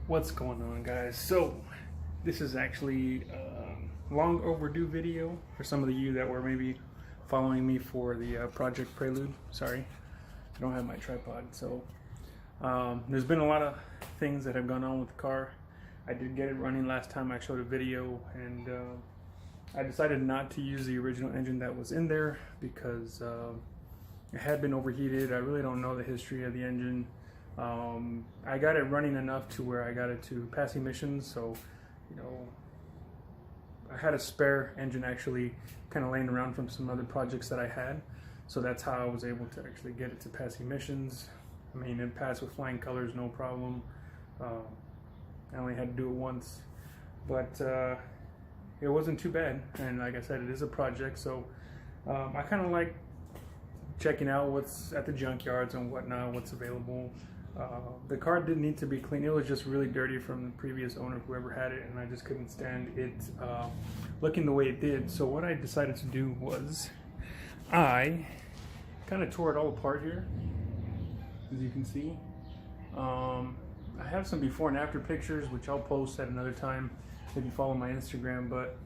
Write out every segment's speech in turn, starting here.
What's going on, guys? So this is actually a long overdue video for some of you that were maybe following me for the project Prelude. Sorry, I don't have my tripod. So there's been a lot of things that have gone on with the car. I did get it running last time I showed a video, and I decided not to use the original engine that was in there because it had been overheated. I really don't know the history of the engine. I got it running enough to where I got it to pass emissions, so I had a spare engine actually kind of laying around from some other projects that I had, so that's how I was able to actually get it to pass emissions. I mean, it passed with flying colors, no problem. I only had to do it once, but it wasn't too bad, and like I said, it is a project, so I kind of like checking out what's at the junkyards and whatnot, what's available. The car didn't need to be clean. It was just really dirty from the previous owner, whoever had it, and I just couldn't stand it looking the way it did. So what I decided to do was I kind of tore it all apart here, as you can see. I have some before and after pictures, which I'll post at another time if you follow my Instagram, but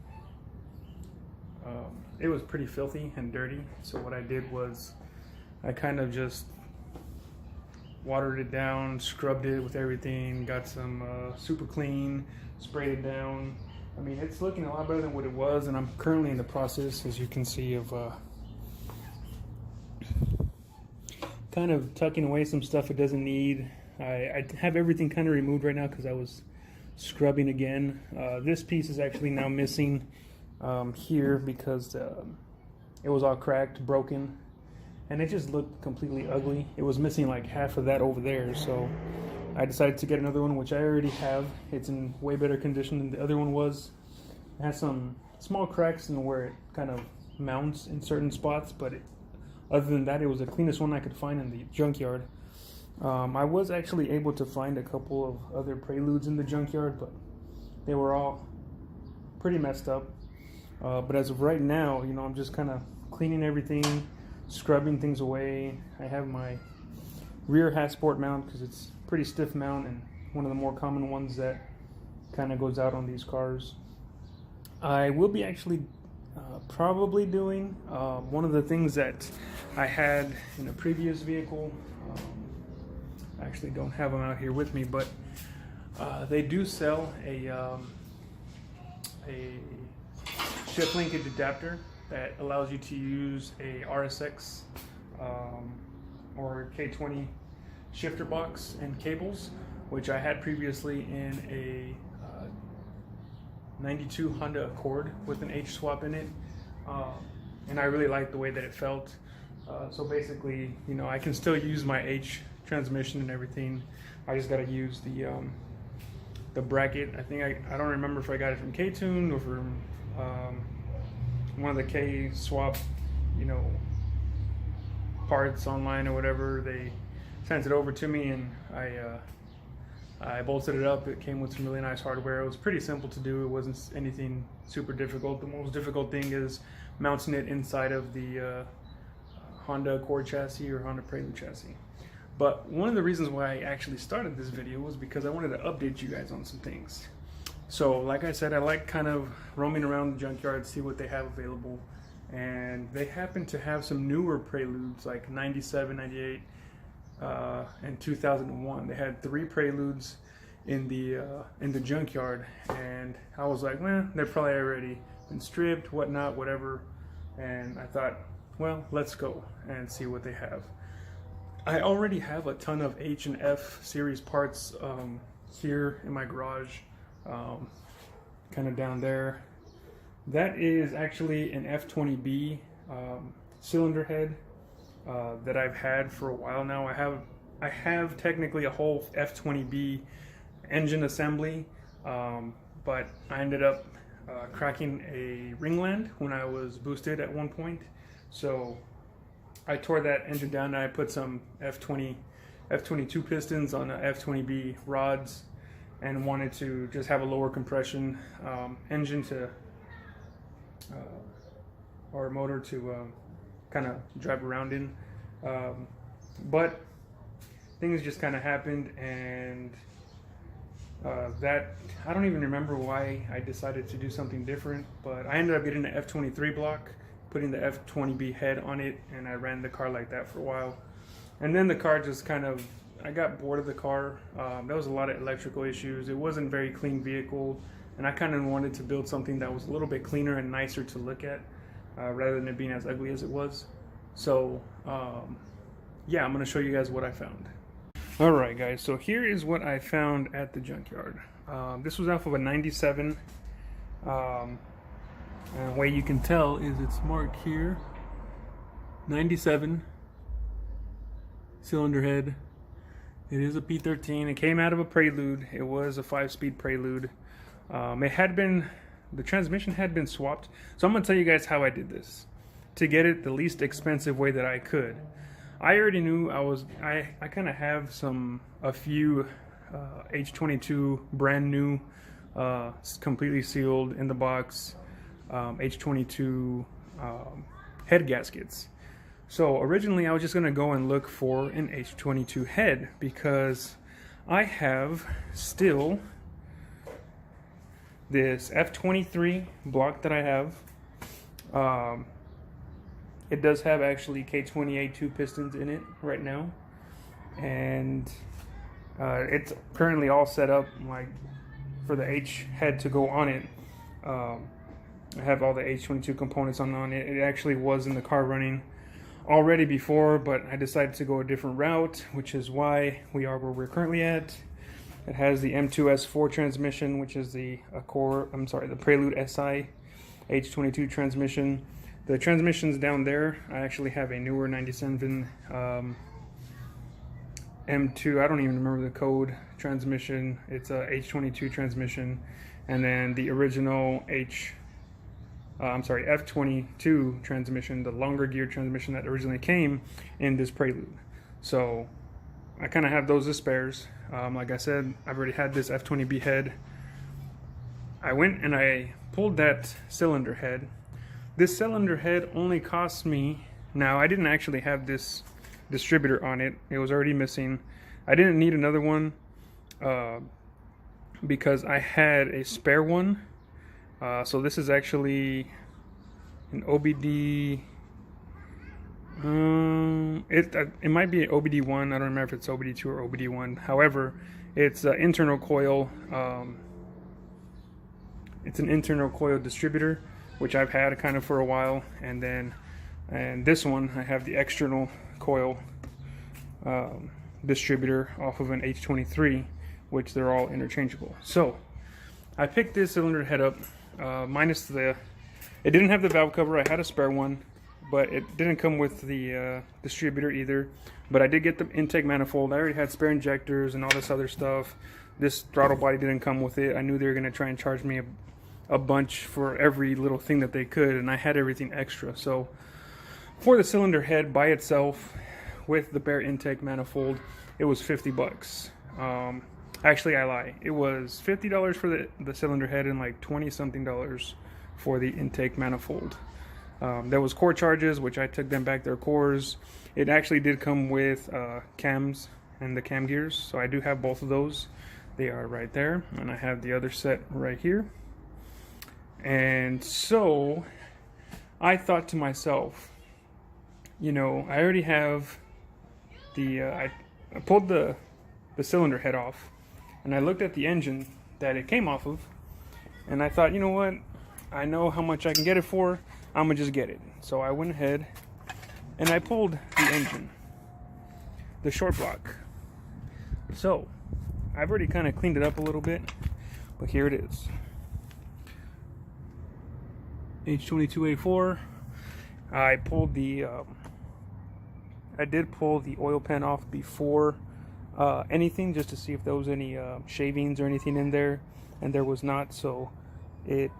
it was pretty filthy and dirty. So what I did was I kind of just watered it down, scrubbed it with everything, got some super clean, sprayed it down. I mean, it's looking a lot better than what it was, and I'm currently in the process, as you can see, of kind of tucking away some stuff it doesn't need. I have everything kind of removed right now because I was scrubbing again. This piece is actually now missing here because it was all cracked, broken, and it just looked completely ugly. It was missing like half of that over there, so I decided to get another one, which I already have. It's in way better condition than the other one was. It has some small cracks in where it kind of mounts in certain spots, but other than that, it was the cleanest one I could find in the junkyard. I was actually able to find a couple of other Preludes in the junkyard, but they were all pretty messed up. But as of right now, I'm just kind of cleaning everything, scrubbing things away. I have my rear hatchport mount because it's pretty stiff mount and one of the more common ones that kind of goes out on these cars. I will be actually probably doing one of the things that I had in a previous vehicle. I actually don't have them out here with me, but they do sell a shift linkage adapter that allows you to use a RSX or K20 shifter box and cables, which I had previously in a 92 Honda Accord with an H swap in it, and I really liked the way that it felt. So basically, I can still use my H transmission and everything. I just got to use the bracket. I think I don't remember if I got it from K-Tune or from one of the K swap parts online or whatever. They sent it over to me, and I bolted it up. It came with some really nice hardware. It was pretty simple to do. It wasn't anything super difficult. The most difficult thing is mounting it inside of the Honda Accord chassis or Honda Prelude chassis. But one of the reasons why I actually started this video was because I wanted to update you guys on some things. So like I said, I like kind of roaming around the junkyard, see what they have available, and they happen to have some newer Preludes like 97, 98, and 2001. They had 3 Preludes in the junkyard, and I was like, well, they're probably already been stripped, whatnot, whatever. And I thought, well, let's go and see what they have. I already have a ton of H and F series parts here in my garage, kind of down there. That is actually an F20B cylinder head that I've had for a while now. I have technically a whole F20B engine assembly, but I ended up cracking a ringland when I was boosted at one point. So I tore that engine down, and I put some F22 pistons on F20B rods, and wanted to just have a lower compression engine to or motor to kind of drive around in. But things just kind of happened, and That I don't even remember why I decided to do something different, but I ended up getting the F23 block, putting the F20B head on it, and I ran the car like that for a while. And then the car just kind of, I got bored of the car. There was a lot of electrical issues. It wasn't a very clean vehicle, and I kind of wanted to build something that was a little bit cleaner and nicer to look at, rather than it being as ugly as it was. So yeah, I'm going to show you guys what I found. Alright guys, so here is what I found at the junkyard. This was off of a 97. And the way you can tell is it's marked here, 97 cylinder head. It is a P13. It came out of a Prelude. It was a 5-speed Prelude. The transmission had been swapped. So I'm going to tell you guys how I did this to get it the least expensive way that I could. I already knew I kind of have a few H22 brand new, completely sealed in the box H22 head gaskets. So originally I was just going to go and look for an H22 head because I have still this F23 block that I have. It does have actually K28 2 pistons in it right now, and it's currently all set up like for the H head to go on it. I have all the H22 components on it. It actually was in the car running already before, but I decided to go a different route, which is why we are where we're currently at. It has the M2S4 transmission, which is the Prelude SI H22 transmission. The transmissions down there, I actually have a newer 97 M2, I don't even remember the code, transmission. It's a H22 transmission. And then the original F22 transmission, the longer gear transmission that originally came in this Prelude. So I kind of have those as spares. Like I said, I've already had this F20B head. I went and I pulled that cylinder head. This cylinder head only cost me, now I didn't actually have this distributor on it. It was already missing. I didn't need another one because I had a spare one. So this is actually an OBD. It might be an OBD1. I don't remember if it's OBD2 or OBD1. However, it's an internal coil. It's an internal coil distributor, which I've had kind of for a while, and this one I have the external coil distributor off of an H23, which they're all interchangeable. So I picked this cylinder head up, minus it didn't have the valve cover. I had a spare one, but it didn't come with the distributor either. But I did get the intake manifold. I already had spare injectors and all this other stuff. This throttle body didn't come with it. I knew they were going to try and charge me a bunch for every little thing that they could, and I had everything extra. So for the cylinder head by itself with the bare intake manifold, it was 50 bucks. Actually, I lie. It was $50 for the cylinder head and like 20 something dollars for the intake manifold. There was core charges, which I took them back their cores. It actually did come with cams and the cam gears, so I do have both of those. They are right there, and I have the other set right here. And so I thought to myself, you know, I already have I pulled the cylinder head off, and I looked at the engine that it came off of, and I thought, you know what, I know how much I can get it for. I'm gonna just get it. So I went ahead and I pulled the engine, the short block. So I've already kind of cleaned it up a little bit, but here it is. H22A4. I pulled I did pull the oil pan off before anything, just to see if there was any shavings or anything in there, and there was not. So it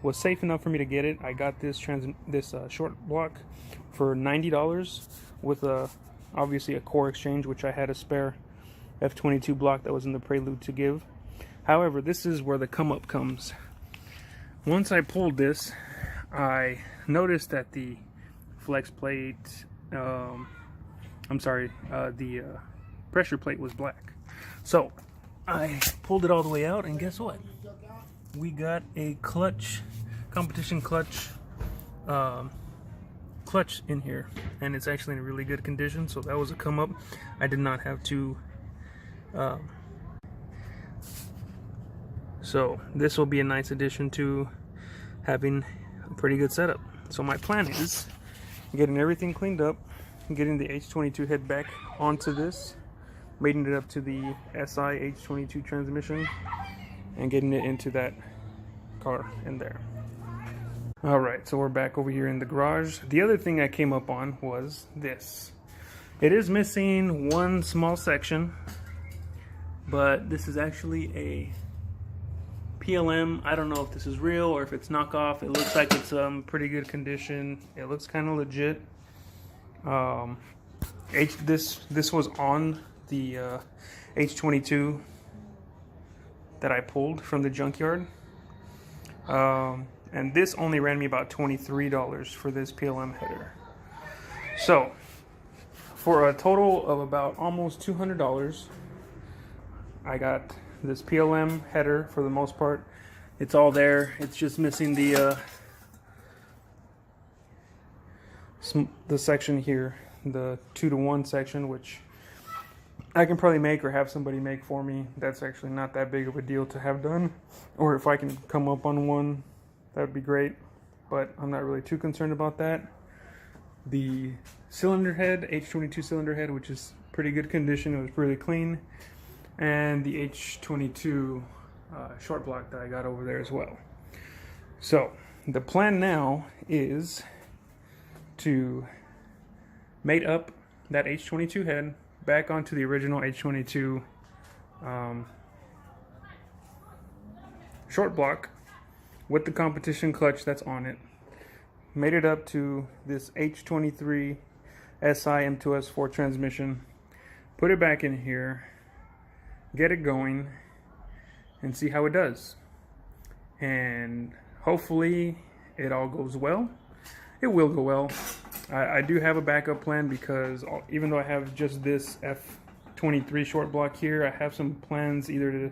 was safe enough for me to get it. I got this short block for $90 with obviously a core exchange, which I had a spare F22 block that was in the Prelude to give. However, this is where the come up comes. Once I pulled this, I noticed that the flex plate, the pressure plate was black. So I pulled it all the way out, and guess what? We got a clutch, competition clutch, clutch in here, and it's actually in really good condition. So that was a come up. I did not have to. So this will be a nice addition to having a pretty good setup. So my plan is getting everything cleaned up, getting the H22 head back onto this, mating it up to the SI H22 transmission, and getting it into that car in there. Alright, so we're back over here in the garage. The other thing I came up on was this. It is missing one small section, but this is actually a PLM. I don't know if this is real or if it's knockoff. It looks like it's pretty good condition. It looks kind of legit. This was on the H22 that I pulled from the junkyard. And this only ran me about $23 for this PLM header. So, for a total of about almost $200, I got this PLM header for the most part. It's all there. It's just missing the section here, the 2-to-1 section, which I can probably make or have somebody make for me. That's actually not that big of a deal to have done. Or if I can come up on one, that would be great. But I'm not really too concerned about that. The cylinder head, H22 cylinder head, which is pretty good condition. It was really clean. And the H22 short block that I got over there as well. So the plan now is to mate up that H22 head back onto the original H22 short block with the competition clutch that's on it. Made it up to this H23 SI M2S4 transmission. Put it back in here, get it going, and see how it does. And hopefully it all goes well. It will go well. I do have a backup plan because even though I have just this F23 short block here, I have some plans either to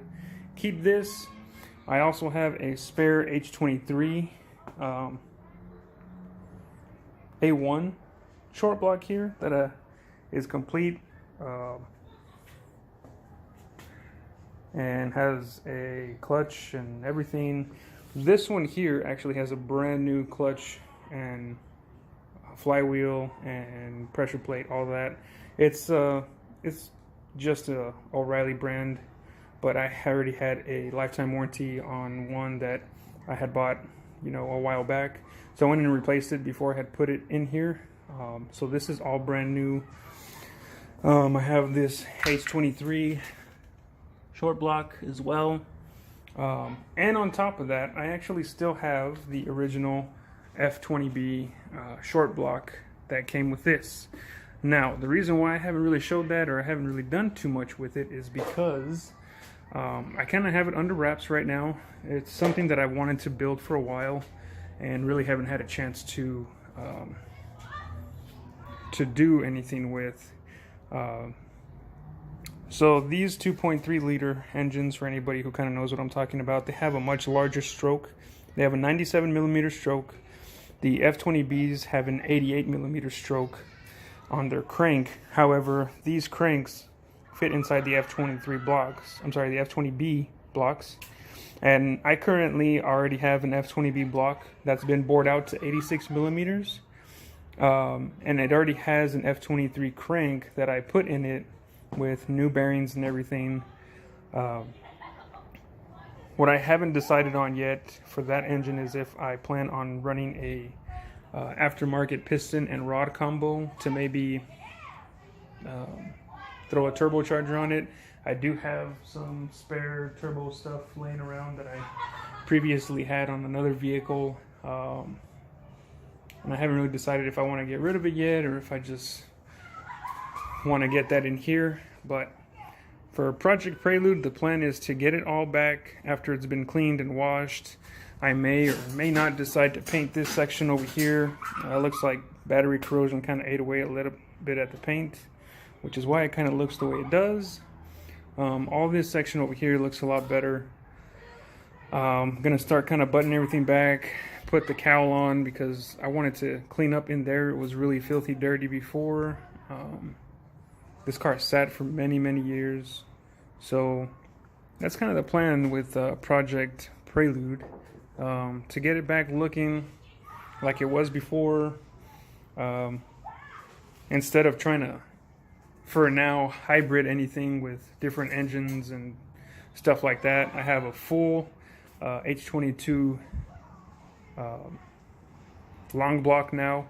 keep this. I also have a spare H23 A1 short block here that is complete and has a clutch and everything. This one here actually has a brand new clutch and flywheel and pressure plate, all that. It's just a O'Reilly brand, but I already had a lifetime warranty on one that I had bought, a while back. So I went and replaced it before I had put it in here. So this is all brand new. I have this H23 short block as well. And on top of that, I actually still have the original F20B short block that came with this. Now, the reason why I haven't really showed that or I haven't really done too much with it is because I kind of have it under wraps right now. It's something that I wanted to build for a while and really haven't had a chance to do anything with. So these 2.3 liter engines, for anybody who kind of knows what I'm talking about, they have a much larger stroke. They have a 97 millimeter stroke. The F20Bs have an 88 millimeter stroke on their crank. However, these cranks fit inside the F23 blocks. I'm sorry, the F20B blocks. And I currently already have an F20B block that's been bored out to 86 millimeters. And it already has an F23 crank that I put in it with new bearings and everything. What I haven't decided on yet for that engine is if I plan on running a aftermarket piston and rod combo to maybe throw a turbocharger on it. I do have some spare turbo stuff laying around that I previously had on another vehicle, and I haven't really decided if I want to get rid of it yet or if I just want to get that in here. But for Project Prelude, the plan is to get it all back after it's been cleaned and washed. I may or may not decide to paint this section over here. Looks like battery corrosion kind of ate away a little bit at the paint, which is why it kind of looks the way it does. All this section over here looks a lot better. I'm gonna start kind of buttoning everything back, put the cowl on because I wanted to clean up in there. It was really filthy dirty before. This car sat for many years, so that's kind of the plan with Project Prelude, to get it back looking like it was before, instead of trying to, for now, hybrid anything with different engines and stuff like that. I have a full H22 long block now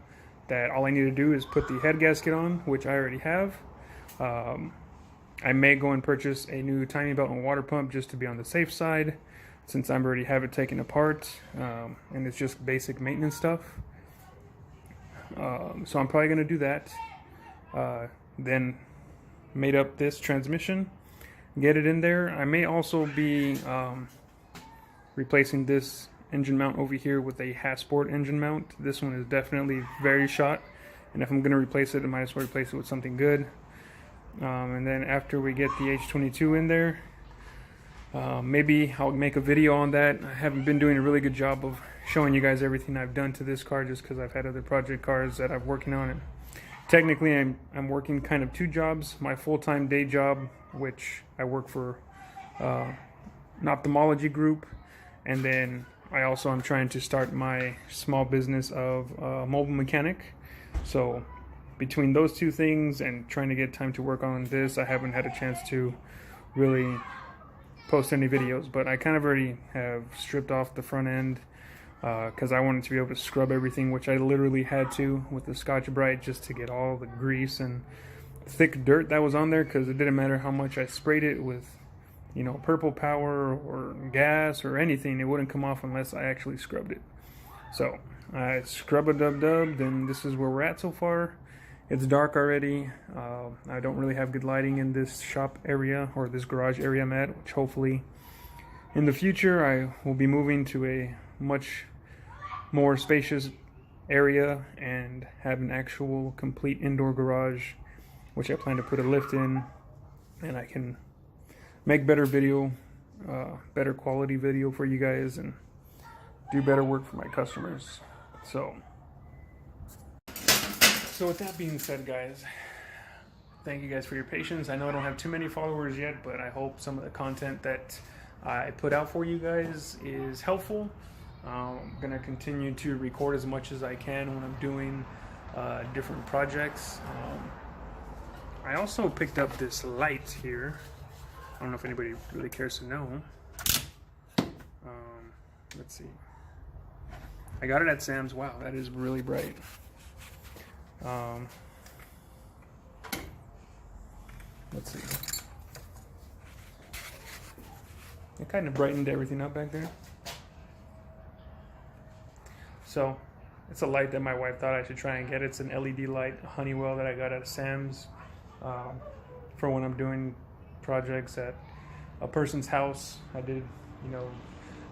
that all I need to do is put the head gasket on, which I already have. I may go and purchase a new timing belt and water pump just to be on the safe side, since I already have it taken apart, and it's just basic maintenance stuff. So I'm probably going to do that. Then made up this transmission, get it in there. I may also be replacing this engine mount over here with a Hasport engine mount. This one is definitely very shot, and if I'm going to replace it, I might as well replace it with something good. And then after we get the H22 in there, maybe I'll make a video on that. I haven't been doing a really good job of showing you guys everything I've done to this car, just because I've had other project cars that I'm working on. And technically, I'm working kind of two jobs. My full-time day job, which I work for an ophthalmology group, and then I also am trying to start my small business of mobile mechanic. So between those two things and trying to get time to work on this, I haven't had a chance to really post any videos, but I kind of already have stripped off the front end because I wanted to be able to scrub everything, which I literally had to with the Scotch-Brite just to get all the grease and thick dirt that was on there, because it didn't matter how much I sprayed it with, you know, purple power or gas or anything, it wouldn't come off unless I actually scrubbed it. So I scrub-a-dub-dubbed, and this is where we're at so far. It's dark already. I don't really have good lighting in this shop area, or this garage area I'm at, which hopefully in the future I will be moving to a much more spacious area and have an actual complete indoor garage, which I plan to put a lift in, and I can make better video, better quality video for you guys, and do better work for my customers. So with that being said, guys, thank you guys for your patience. I know I don't have too many followers yet, but I hope some of the content that I put out for you guys is helpful. I'm going to continue to record as much as I can when I'm doing different projects. I also picked up this light here. I don't know if anybody really cares to know. Let's see. I got it at Sam's. Wow, that is really bright. Let's see. It kind of brightened everything up back there. So it's a light that my wife thought I should try and get. It's an LED light, a Honeywell, that I got at Sam's for when I'm doing projects at a person's house.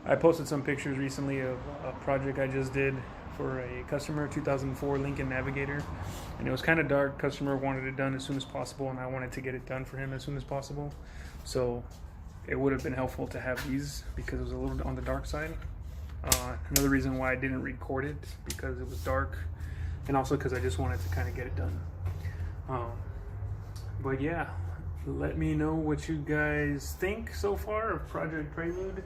I posted some pictures recently of a project I just did for a customer, 2004 Lincoln Navigator, and it was kind of dark. Customer wanted it done as soon as possible, and I wanted to get it done for him as soon as possible. So it would have been helpful to have these because it was a little bit on the dark side. Another reason why I didn't record it, because it was dark, and also because I just wanted to kind of get it done. But yeah, let me know what you guys think so far of Project Prelude.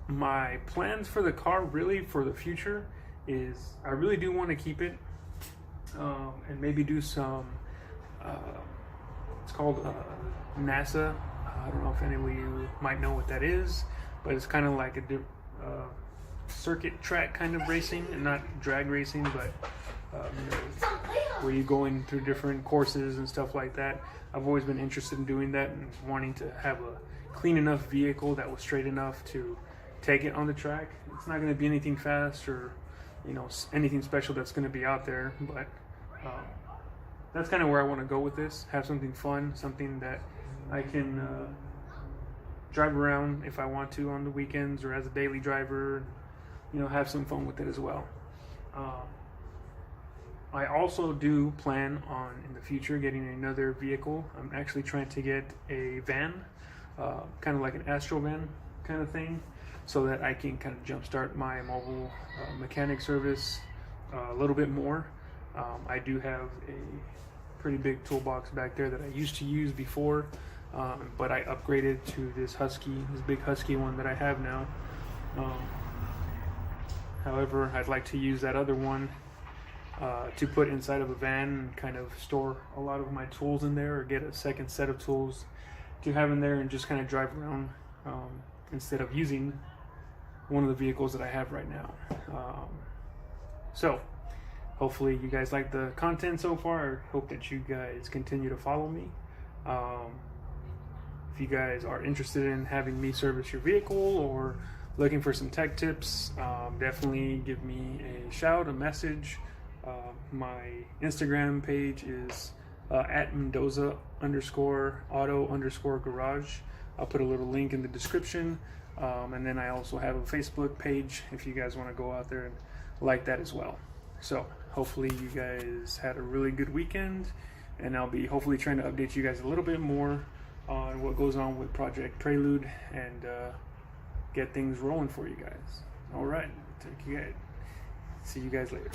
My plans for the car, really for the future, is I really do want to keep it, and maybe do some, it's called NASA. I don't know if any of you might know what that is, but it's kind of like a circuit track kind of racing, and not drag racing, but where you're going through different courses and stuff like that. I've always been interested in doing that and wanting to have a clean enough vehicle that was straight enough to take it on the track. It's not going to be anything fast or, you know, anything special that's going to be out there, but that's kind of where I want to go with this. Have something fun, something that I can drive around if I want to on the weekends or as a daily driver, you know, have some fun with it as well. I also do plan on in the future getting another vehicle. I'm actually trying to get a van, kind of like an Astro van kind of thing, so that I can kind of jumpstart my mobile mechanic service a little bit more. I do have a pretty big toolbox back there that I used to use before, but I upgraded to this big Husky one that I have now. However, I'd like to use that other one to put inside of a van and kind of store a lot of my tools in there, or get a second set of tools to have in there and just kind of drive around instead of using one of the vehicles that I have right now. So hopefully you guys like the content so far. I hope that you guys continue to follow me. If you guys are interested in having me service your vehicle or looking for some tech tips, definitely give me a shout, a message. My Instagram page is at Mendoza_auto_garage. I'll put a little link in the description. And then I also have a Facebook page if you guys want to go out there and like that as well. So hopefully you guys had a really good weekend, and I'll be hopefully trying to update you guys a little bit more on what goes on with Project Prelude and get things rolling for you guys. All right, see you guys later.